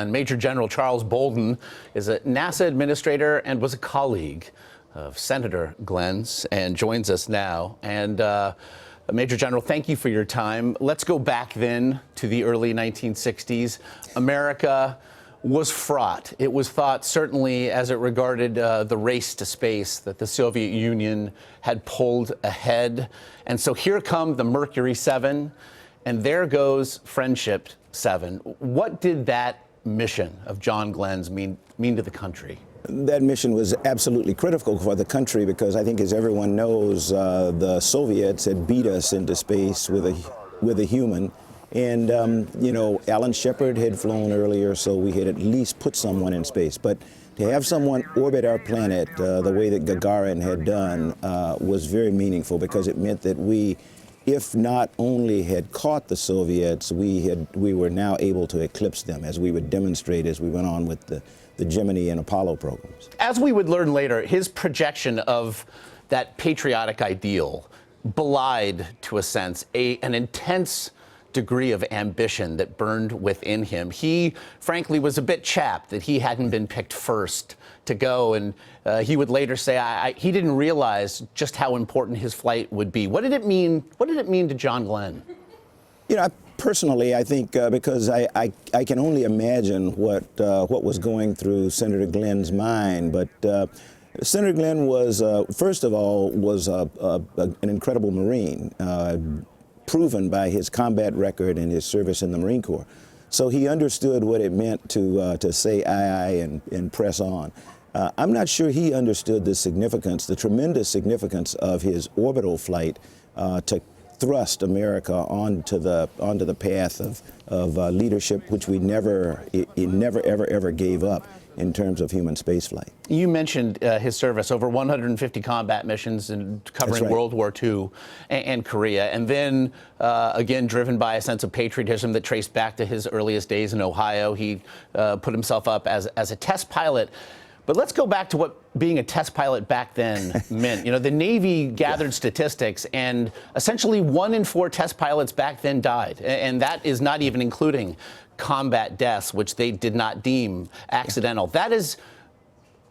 And Major General Charles Bolden is a NASA administrator and was a colleague of Senator Glenn's and joins us now. And Major General, thank you for your time. Let's go back then to the early 1960s. America was fraught. It was thought, certainly as it regarded the race to space, that the Soviet Union had pulled ahead. And so here come the Mercury 7, and there goes Friendship 7. What did that mission of John Glenn's mean to the country? That mission was absolutely critical for the country because I think, as everyone knows, the Soviets had beat us into space with a human. And, you know, Alan Shepard had flown earlier, so we had at least put someone in space. But to have someone orbit our planet the way that Gagarin had done was very meaningful because it meant that we, if not only had caught the Soviets, we were now able to eclipse them, as we would demonstrate as we went on with the Gemini and Apollo programs. As we would learn later, his projection of that patriotic ideal belied, to a sense, an intense degree of ambition that burned within him. He, frankly, was a bit chapped that he hadn't been picked first to go, and he would later say he didn't realize just how important his flight would be. What did it mean? What did it mean to John Glenn? You know, personally, I think because I can only imagine what was going through Senator Glenn's mind, but Senator Glenn was, first of all, was an incredible Marine, proven by his combat record and his service in the Marine Corps. So he understood what it meant to say aye and press on. I'm not sure he understood the significance, the tremendous significance of his orbital flight to thrust America onto the path of leadership, which we never ever gave up in terms of human spaceflight. You mentioned his service, over 150 combat missions and covering right. World War II and Korea, and then again driven by a sense of patriotism that traced back to his earliest days in Ohio. He put himself up as a test pilot. But let's go back to what being a test pilot back then meant. You know, the Navy gathered statistics, and essentially 1 in 4 test pilots back then died. And that is not even including combat deaths, which they did not deem accidental. That is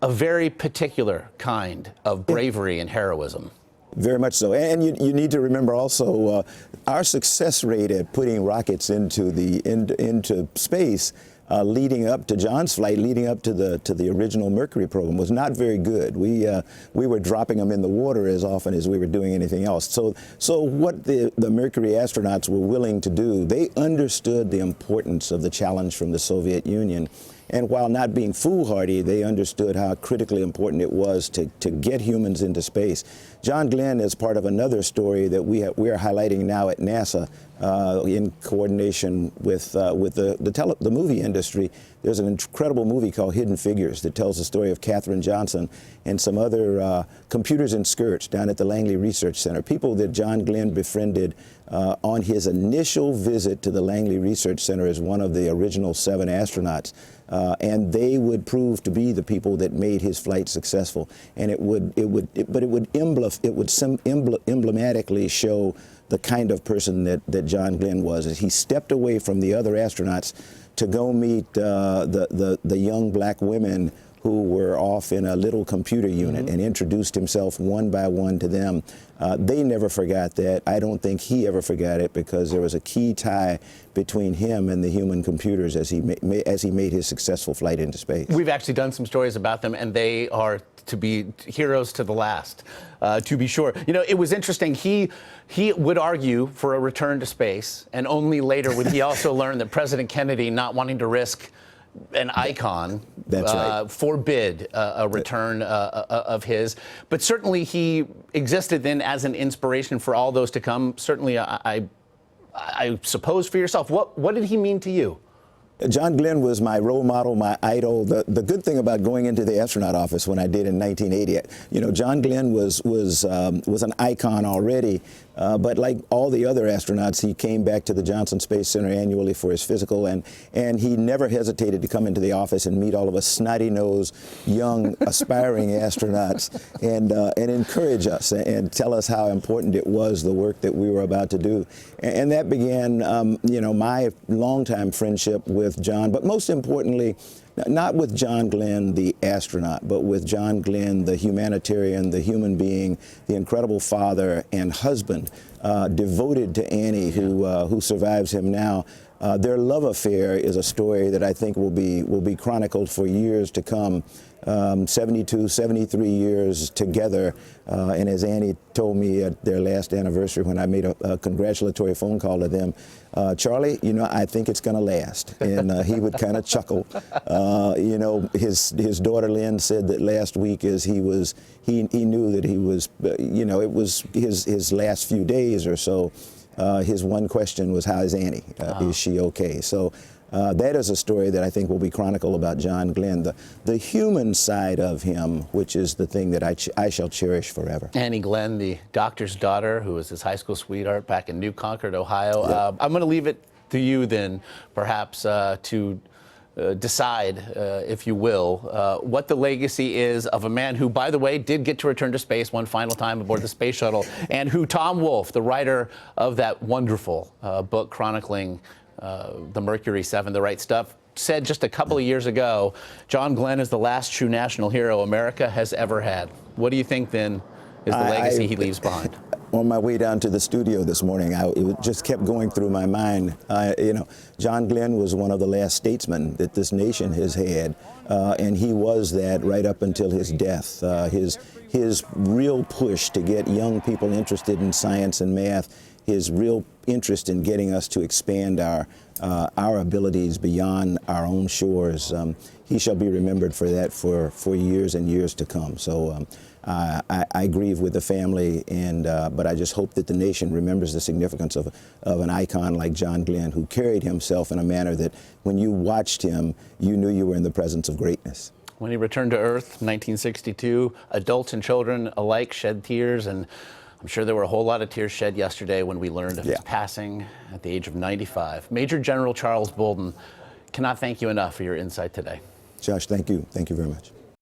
a very particular kind of bravery and heroism. Very much so. And you need to remember also our success rate at putting rockets into space leading up to John's flight, leading up to the original Mercury program, was not very good. We were dropping them in the water as often as we were doing anything else. So what the Mercury astronauts were willing to do, they understood the importance of the challenge from the Soviet Union. And while not being foolhardy, they understood how critically important it was to get humans into space. John Glenn is part of another story that we are highlighting now at NASA in coordination with the movie industry. There's an incredible movie called Hidden Figures that tells the story of Katherine Johnson and some other computers in skirts down at the Langley Research Center, people that John Glenn befriended on his initial visit to the Langley Research Center as one of the original 7 astronauts. And they would prove to be the people that made his flight successful. And it would emblematically show the kind of person that John Glenn was. As he stepped away from the other astronauts to go meet the young black women who were off in a little computer unit and introduced himself one by one to them. They never forgot that. I don't think he ever forgot it because there was a key tie between him and the human computers as he made his successful flight into space. We've actually done some stories about them, and they are to be heroes to the last, to be sure. You know, it was interesting. He would argue for a return to space, and only later would he also learn that President Kennedy, not wanting to risk an icon, forbid a return of his. But certainly he existed then as an inspiration for all those to come. Certainly, I suppose for yourself. What did he mean to you? John Glenn was my role model, my idol. The good thing about going into the astronaut office when I did in 1980, you know, John Glenn was an icon already, but like all the other astronauts, he came back to the Johnson Space Center annually for his physical, and he never hesitated to come into the office and meet all of us snotty-nosed, young, aspiring astronauts and encourage us and tell us how important it was, the work that we were about to do. And that began, you know, my longtime friendship with with John, but most importantly, not with John Glenn, the astronaut, but with John Glenn, the humanitarian, the human being, the incredible father and husband, devoted to Annie, who survives him now. Their love affair is a story that I think will be chronicled for years to come. 72, 73 years together, and as Annie told me at their last anniversary when I made a congratulatory phone call to them, Charlie, you know, I think it's going to last. And he would kind of chuckle. You know, his daughter Lynn said that last week as he knew that he was, you know, it was his last few days or so. His one question was, how is Annie? Is she okay? So that is a story that I think will be chronicled about John Glenn, the human side of him, which is the thing that I shall cherish forever. Annie Glenn, the doctor's daughter, who was his high school sweetheart back in New Concord, Ohio. Yeah. I'm going to leave it to you then, perhaps, to decide, if you will, what the legacy is of a man who, by the way, did get to return to space one final time aboard the space shuttle, and who Tom Wolfe, the writer of that wonderful book chronicling the Mercury 7, The Right Stuff, said just a couple of years ago, John Glenn is the last true national hero America has ever had. What do you think, then, is the legacy he leaves behind? On my way down to the studio this morning, it just kept going through my mind. You know, John Glenn was one of the last statesmen that this nation has had, and he was that right up until his death. His real push to get young people interested in science and math, his real interest in getting us to expand our abilities beyond our own shores. He shall be remembered for that for years and years to come. So I grieve with the family, but I just hope that the nation remembers the significance of an icon like John Glenn, who carried himself in a manner that when you watched him, you knew you were in the presence of greatness. When he returned to Earth, 1962, adults and children alike shed tears, and I'm sure there were a whole lot of tears shed yesterday when we learned of his passing at the age of 95. Major General Charles Bolden, cannot thank you enough for your insight today. Josh, thank you. Thank you very much.